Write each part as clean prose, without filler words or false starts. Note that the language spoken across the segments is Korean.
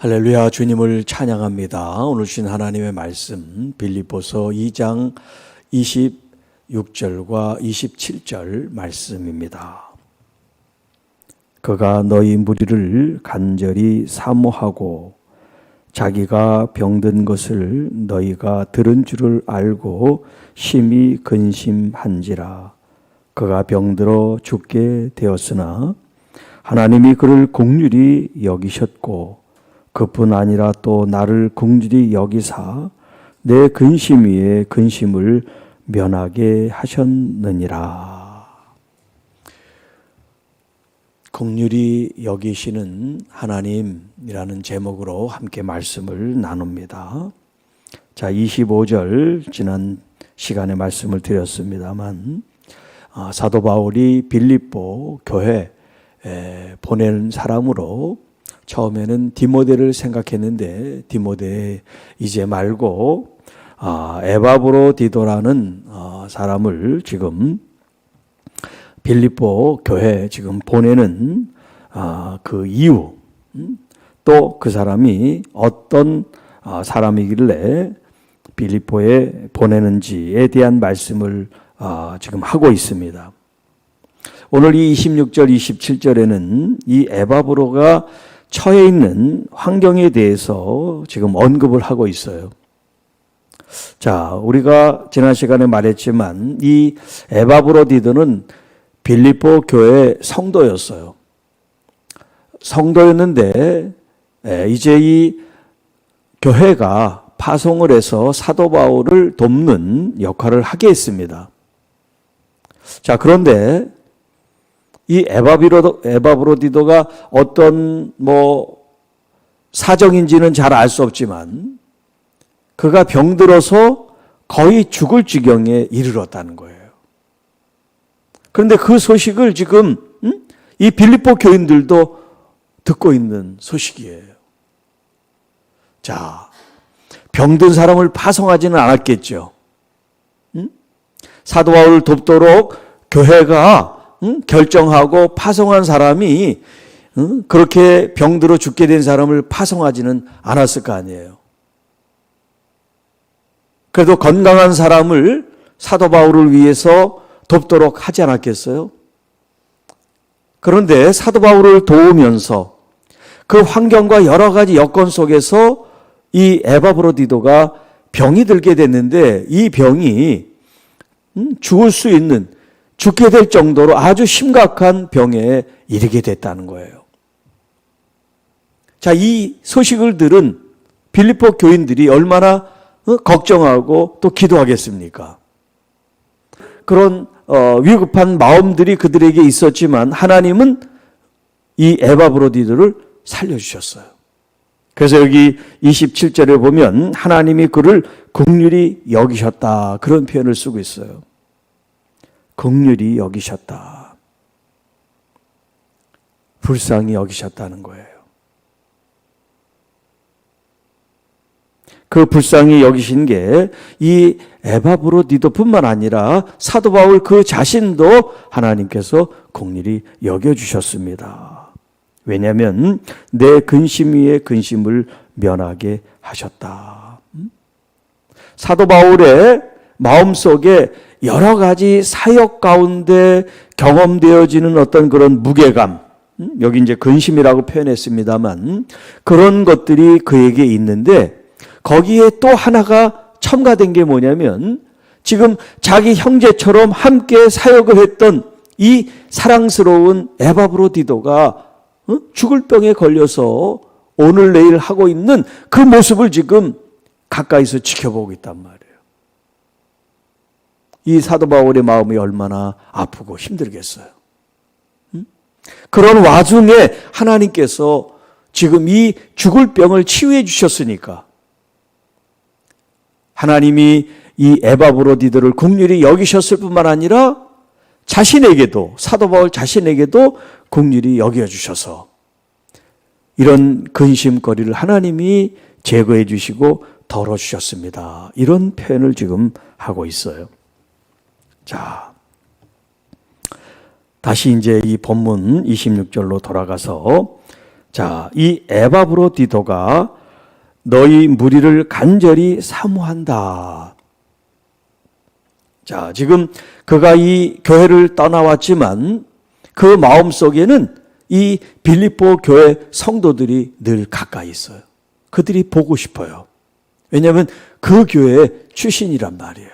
할렐루야, 주님을 찬양합니다. 오늘 주신 하나님의 말씀 빌립보서 2장 26절과 27절 말씀입니다. 그가 너희 무리를 간절히 사모하고 자기가 병든 것을 너희가 들은 줄을 알고 심히 근심한지라. 그가 병들어 죽게 되었으나 하나님이 그를 긍휼히 여기셨고 그뿐 아니라 또 나를 긍휼히 여기사 내 근심 위에 근심을 면하게 하셨느니라. 긍휼히 여기시는 하나님이라는 제목으로 함께 말씀을 나눕니다. 자, 25절 지난 시간에 말씀을 드렸습니다만 사도 바울이 빌립보 교회 보낸 사람으로 처음에는 디모데를 생각했는데 디모데 이제 말고 에바브로디도라는 사람을 지금 빌립보 교회 지금 보내는 그 이유, 또 그 사람이 어떤 사람이길래 빌립보에 보내는지에 대한 말씀을 지금 하고 있습니다. 오늘 이 26절, 27절에는 이 에바브로가 처해 있는 환경에 대해서 지금 언급을 하고 있어요. 자, 우리가 지난 시간에 말했지만 이 에바브로디도는 빌립보 교회 성도였어요. 성도였는데 이제 이 교회가 파송을 해서 사도 바울을 돕는 역할을 하게 했습니다. 자, 그런데 이 에바브로디도가 어떤 사정인지는 잘 알 수 없지만 그가 병들어서 거의 죽을 지경에 이르렀다는 거예요. 그런데 그 소식을 지금 이 빌립보 교인들도 듣고 있는 소식이에요. 자, 병든 사람을 파송하지는 않았겠죠. 사도 바울을 돕도록 교회가 결정하고 파송한 사람이 그렇게 병들어 죽게 된 사람을 파송하지는 않았을 거 아니에요. 그래도 건강한 사람을 사도 바울을 위해서 돕도록 하지 않았겠어요? 그런데 사도 바울을 도우면서 그 환경과 여러 가지 여건 속에서 이 에바브로디도가 병이 들게 됐는데 이 병이 죽을 수 있는, 죽게 될 정도로 아주 심각한 병에 이르게 됐다는 거예요. 자, 이 소식을 들은 빌립보 교인들이 얼마나 걱정하고 또 기도하겠습니까? 그런 위급한 마음들이 그들에게 있었지만 하나님은 이 에바브로디도를 살려주셨어요. 그래서 여기 27절에 보면 하나님이 그를 긍휼히 여기셨다, 그런 표현을 쓰고 있어요. 긍휼히 여기셨다. 불쌍히 여기셨다는 거예요. 그 불쌍히 여기신 게 이 에바브로디도뿐만 아니라 사도 바울 그 자신도 하나님께서 긍휼히 여겨주셨습니다. 왜냐하면 내 근심 위에 근심을 면하게 하셨다. 사도 바울의 마음속에 여러 가지 사역 가운데 경험되어지는 어떤 그런 무게감, 여기 이제 근심이라고 표현했습니다만 그런 것들이 그에게 있는데 거기에 또 하나가 첨가된 게 뭐냐면 지금 자기 형제처럼 함께 사역을 했던 이 사랑스러운 에바브로디도가 죽을 병에 걸려서 오늘 내일 하고 있는 그 모습을 지금 가까이서 지켜보고 있단 말이에요. 이 사도 바울의 마음이 얼마나 아프고 힘들겠어요. 그런 와중에 하나님께서 지금 이 죽을 병을 치유해 주셨으니까 하나님이 이 에바브로디도를 긍휼히 여기셨을 뿐만 아니라 자신에게도, 사도 바울 자신에게도 긍휼히 여겨주셔서 이런 근심거리를 하나님이 제거해 주시고 덜어주셨습니다. 이런 표현을 지금 하고 있어요. 자, 다시 이제 이 본문 26절로 돌아가서 자, 이 에바브로디도가 너희 무리를 간절히 사모한다. 자, 지금 그가 이 교회를 떠나왔지만 그 마음속에는 이 빌립보 교회 성도들이 늘 가까이 있어요. 그들이 보고 싶어요. 왜냐하면 그 교회 출신이란 말이에요.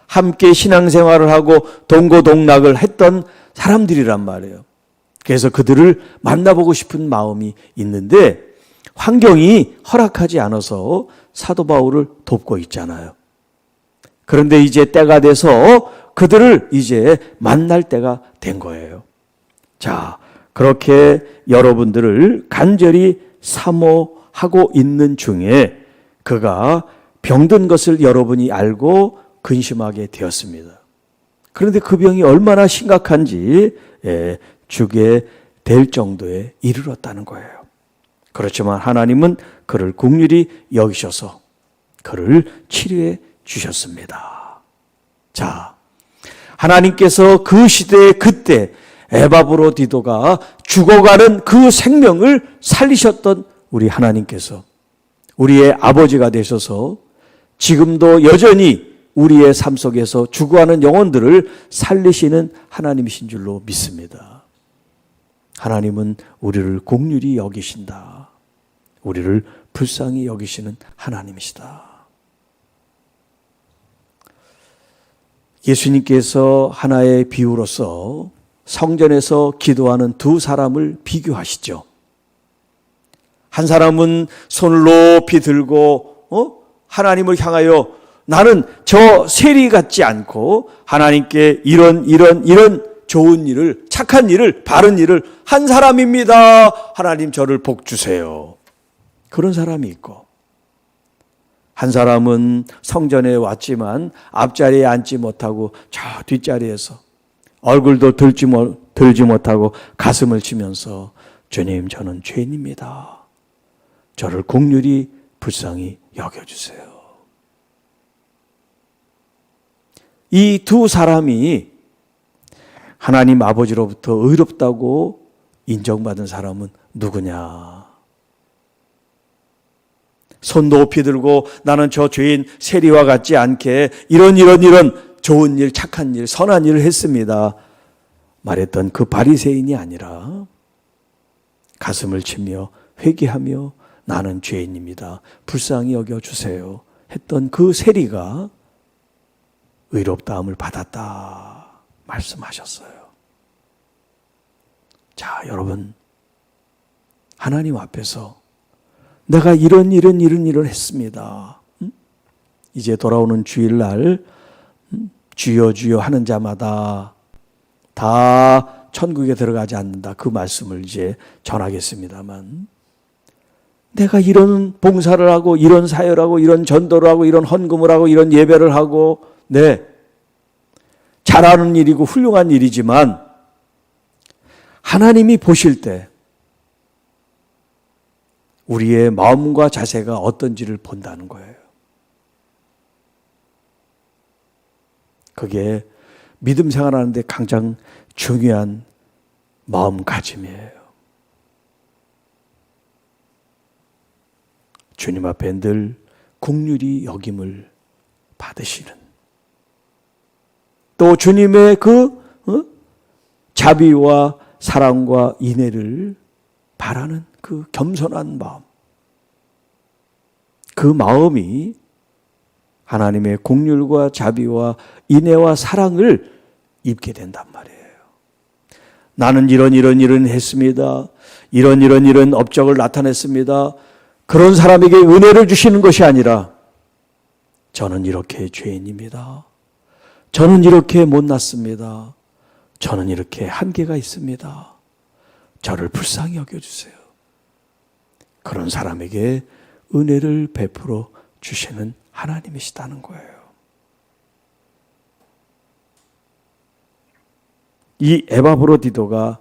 함께 신앙생활을 하고 동고동락을 했던 사람들이란 말이에요. 그래서 그들을 만나보고 싶은 마음이 있는데 환경이 허락하지 않아서 사도 바울을 돕고 있잖아요. 그런데 이제 때가 돼서 그들을 이제 만날 때가 된 거예요. 자, 그렇게 여러분들을 간절히 사모하고 있는 중에 그가 병든 것을 여러분이 알고 근심하게 되었습니다. 그런데 그 병이 얼마나 심각한지 죽게 될 정도에 이르렀다는 거예요. 그렇지만 하나님은 그를 긍휼히 여기셔서 그를 치료해 주셨습니다. 자, 하나님께서 그 시대에 그때 에바브로디도가 죽어가는 그 생명을 살리셨던 우리 하나님께서 우리의 아버지가 되셔서 지금도 여전히 우리의 삶 속에서 죽어가는 영혼들을 살리시는 하나님이신 줄로 믿습니다. 하나님은 우리를 긍휼히 여기신다. 우리를 불쌍히 여기시는 하나님이시다. 예수님께서 하나의 비유로서 성전에서 기도하는 두 사람을 비교하시죠. 한 사람은 손을 높이 들고 하나님을 향하여 나는 저 세리 같지 않고 하나님께 이런 좋은 일을, 착한 일을, 바른 일을 한 사람입니다. 하나님 저를 복 주세요. 그런 사람이 있고, 한 사람은 성전에 왔지만 앞자리에 앉지 못하고 저 뒷자리에서 얼굴도 들지 못하고 가슴을 치면서 주님 저는 죄인입니다. 저를 긍휼히 불쌍히 여겨주세요. 이 두 사람이 하나님 아버지로부터 의롭다고 인정받은 사람은 누구냐? 손 높이 들고 나는 저 죄인 세리와 같지 않게 이런 좋은 일, 착한 일, 선한 일을 했습니다. 말했던 그 바리새인이 아니라 가슴을 치며 회개하며 나는 죄인입니다. 불쌍히 여겨주세요. 했던 그 세리가 의롭다함을 받았다 말씀하셨어요. 자, 여러분, 하나님 앞에서 내가 이런 일을 했습니다. 이제 돌아오는 주일날 주여 주여 하는 자마다 다 천국에 들어가지 않는다. 그 말씀을 이제 전하겠습니다만, 내가 이런 봉사를 하고 이런 사역을 하고 이런 전도를 하고 이런 헌금을 하고 이런 예배를 하고 잘하는 일이고 훌륭한 일이지만 하나님이 보실 때 우리의 마음과 자세가 어떤지를 본다는 거예요. 그게 믿음 생활하는데 가장 중요한 마음가짐이에요. 주님 앞에 늘 긍휼히 여김을 받으시는, 또 주님의 그 자비와 사랑과 인애를 바라는 그 겸손한 마음, 그 마음이 하나님의 긍휼과 자비와 인애와 사랑을 입게 된단 말이에요. 나는 이런 했습니다. 이런 업적을 나타냈습니다. 그런 사람에게 은혜를 주시는 것이 아니라 저는 이렇게 죄인입니다. 저는 이렇게 못났습니다. 저는 이렇게 한계가 있습니다. 저를 불쌍히 여겨주세요. 그런 사람에게 은혜를 베풀어 주시는 하나님이시다는 거예요. 이 에바브로디도가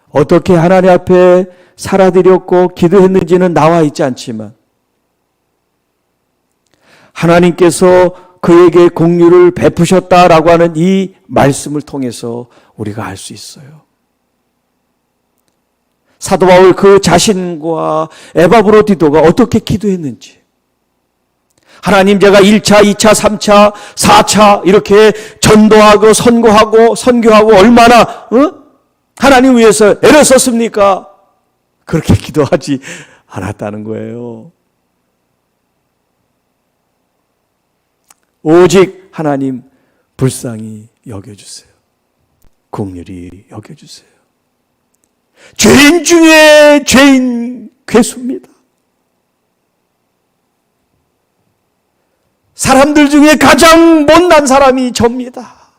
어떻게 하나님 앞에 살아드렸고 기도했는지는 나와 있지 않지만 하나님께서 그에게 긍휼을 베푸셨다라고 하는 이 말씀을 통해서 우리가 알 수 있어요. 사도 바울 그 자신과 에바브로디도가 어떻게 기도했는지, 하나님 제가 1차, 2차, 3차, 4차 이렇게 전도하고 선교하고 얼마나 하나님 위해서 애를 썼습니까? 그렇게 기도하지 않았다는 거예요. 오직 하나님 불쌍히 여겨주세요. 긍휼히 여겨주세요. 죄인 중에 죄인 괴수입니다. 사람들 중에 가장 못난 사람이 접니다.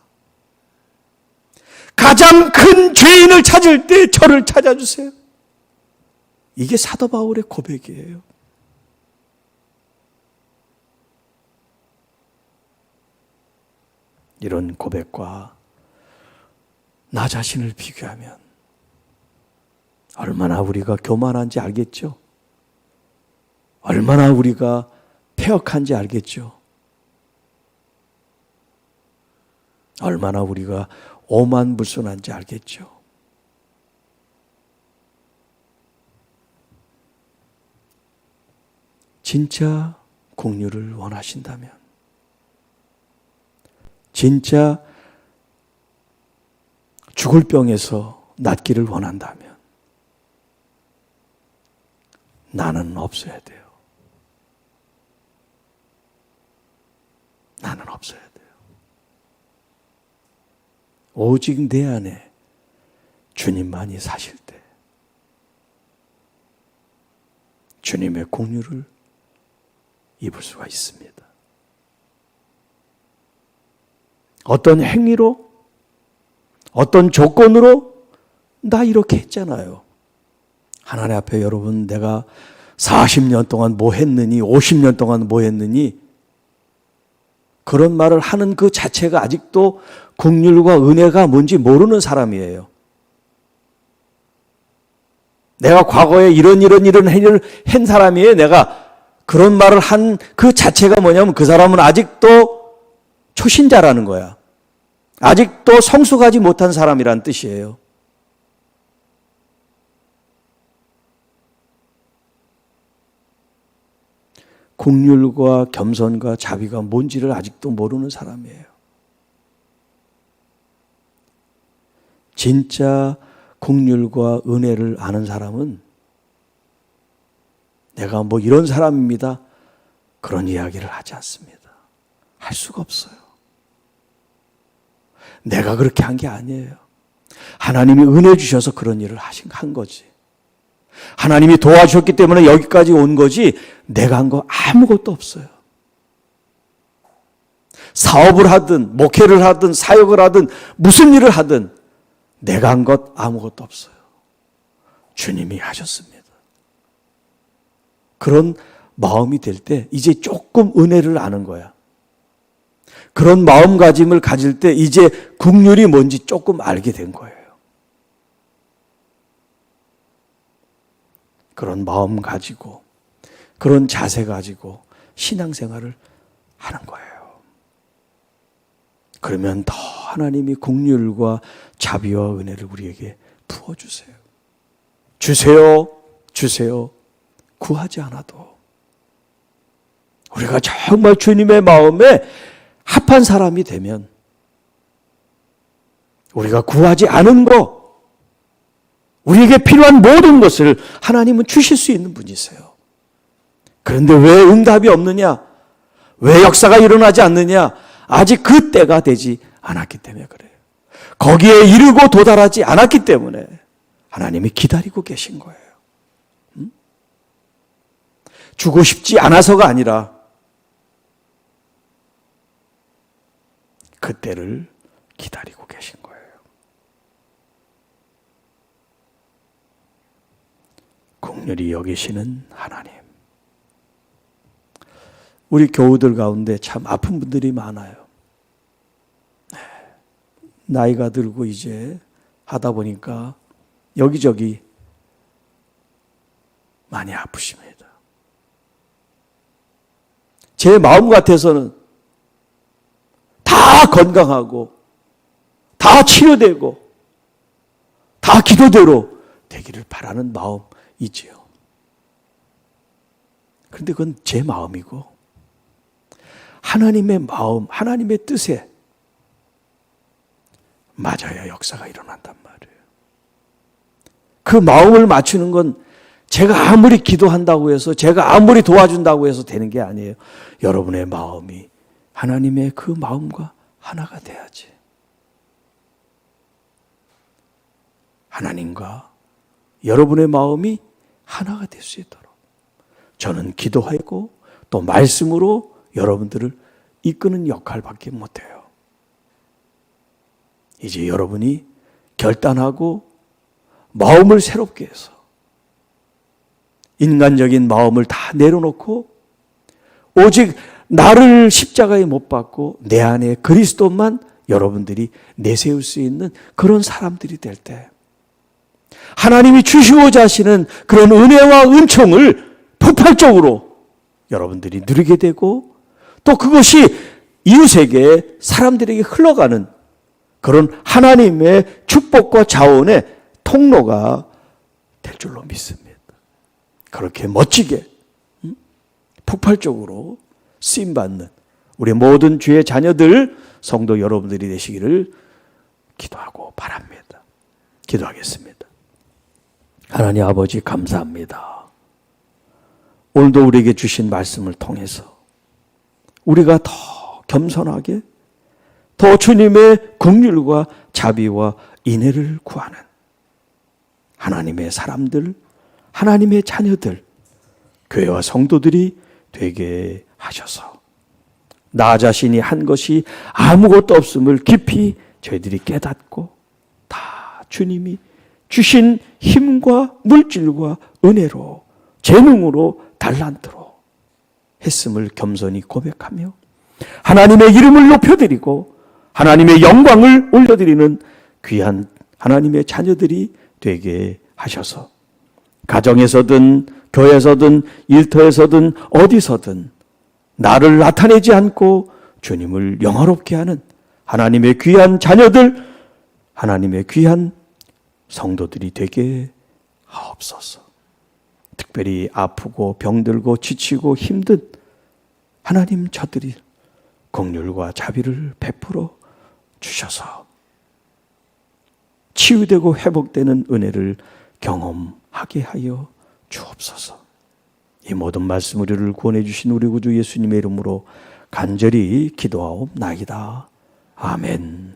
가장 큰 죄인을 찾을 때 저를 찾아주세요. 이게 사도 바울의 고백이에요. 이런 고백과 나 자신을 비교하면 얼마나 우리가 교만한지 알겠죠? 얼마나 우리가 패역한지 알겠죠? 얼마나 우리가 오만불손한지 알겠죠? 진짜 긍휼을 원하신다면, 진짜 죽을 병에서 낫기를 원한다면 나는 없어야 돼요. 나는 없어야 돼요. 오직 내 안에 주님만이 사실 때 주님의 긍휼을 입을 수가 있습니다. 어떤 행위로, 어떤 조건으로 나 이렇게 했잖아요. 하나님 앞에 여러분, 내가 40년 동안 뭐 했느니, 50년 동안 뭐 했느니, 그런 말을 하는 그 자체가 아직도 긍휼과 은혜가 뭔지 모르는 사람이에요. 내가 과거에 이런 행위를 한 사람이에요. 내가 그런 말을 한 그 자체가 뭐냐면 그 사람은 아직도 초신자라는 거야. 아직도 성숙하지 못한 사람이란 뜻이에요. 긍휼과 겸손과 자비가 뭔지를 아직도 모르는 사람이에요. 진짜 긍휼과 은혜를 아는 사람은 내가 뭐 이런 사람입니다, 그런 이야기를 하지 않습니다. 할 수가 없어요. 내가 그렇게 한 게 아니에요. 하나님이 은혜 주셔서 그런 일을 한 거지. 하나님이 도와주셨기 때문에 여기까지 온 거지, 내가 한 거 아무것도 없어요. 사업을 하든 목회를 하든 사역을 하든 무슨 일을 하든 내가 한 것 아무것도 없어요. 주님이 하셨습니다. 그런 마음이 될 때 이제 조금 은혜를 아는 거야. 그런 마음가짐을 가질 때 이제 긍휼이 뭔지 조금 알게 된 거예요. 그런 마음 가지고, 그런 자세 가지고 신앙생활을 하는 거예요. 그러면 더 하나님이 긍휼과 자비와 은혜를 우리에게 부어주세요. 주세요. 구하지 않아도 우리가 정말 주님의 마음에 합한 사람이 되면 우리가 구하지 않은 것, 우리에게 필요한 모든 것을 하나님은 주실 수 있는 분이세요. 그런데 왜 응답이 없느냐? 왜 역사가 일어나지 않느냐? 아직 그 때가 되지 않았기 때문에 그래요. 거기에 이르고 도달하지 않았기 때문에 하나님이 기다리고 계신 거예요. 주고 싶지 않아서가 아니라 그때를 기다리고 계신 거예요. 긍휼히 여기시는 하나님. 우리 교우들 가운데 참 아픈 분들이 많아요. 나이가 들고 이제 하다 보니까 여기저기 많이 아프십니다. 제 마음 같아서는 다 건강하고 다 치료되고 다 기도대로 되기를 바라는 마음이지요. 그런데 그건 제 마음이고 하나님의 마음, 하나님의 뜻에 맞아야 역사가 일어난단 말이에요. 그 마음을 맞추는 건 제가 아무리 기도한다고 해서, 제가 아무리 도와준다고 해서 되는 게 아니에요. 여러분의 마음이 하나님의 그 마음과 하나가 돼야지. 하나님과 여러분의 마음이 하나가 될 수 있도록 저는 기도하고 또 말씀으로 여러분들을 이끄는 역할밖에 못해요. 이제 여러분이 결단하고 마음을 새롭게 해서 인간적인 마음을 다 내려놓고 오직 나를 십자가에 못 박고 내 안에 그리스도만 여러분들이 내세울 수 있는 그런 사람들이 될 때 하나님이 주시고자 하시는 그런 은혜와 은총을 폭발적으로 여러분들이 누리게 되고 또 그것이 이웃에게 사람들에게 흘러가는 그런 하나님의 축복과 자원의 통로가 될 줄로 믿습니다. 그렇게 멋지게 폭발적으로 쓰임받는 우리 모든 주의 자녀들 성도 여러분들이 되시기를 기도하고 바랍니다. 기도하겠습니다. 하나님 아버지 감사합니다. 오늘도 우리에게 주신 말씀을 통해서 우리가 더 겸손하게 더 주님의 긍휼과 자비와 인애를 구하는 하나님의 사람들, 하나님의 자녀들, 교회와 성도들이 되게 하셔서 나 자신이 한 것이 아무것도 없음을 깊이 저희들이 깨닫고 다 주님이 주신 힘과 물질과 은혜로 재능으로 달란트로 했음을 겸손히 고백하며 하나님의 이름을 높여드리고 하나님의 영광을 올려드리는 귀한 하나님의 자녀들이 되게 하셔서 가정에서든 교회에서든 일터에서든 어디서든 나를 나타내지 않고 주님을 영화롭게 하는 하나님의 귀한 자녀들, 하나님의 귀한 성도들이 되게 하옵소서. 특별히 아프고 병들고 지치고 힘든 하나님 저들이 긍휼과 자비를 베풀어 주셔서 치유되고 회복되는 은혜를 경험하게 하여 주옵소서. 이 모든 말씀 우리를 구원해 주신 우리 구주 예수님의 이름으로 간절히 기도하옵나이다. 아멘.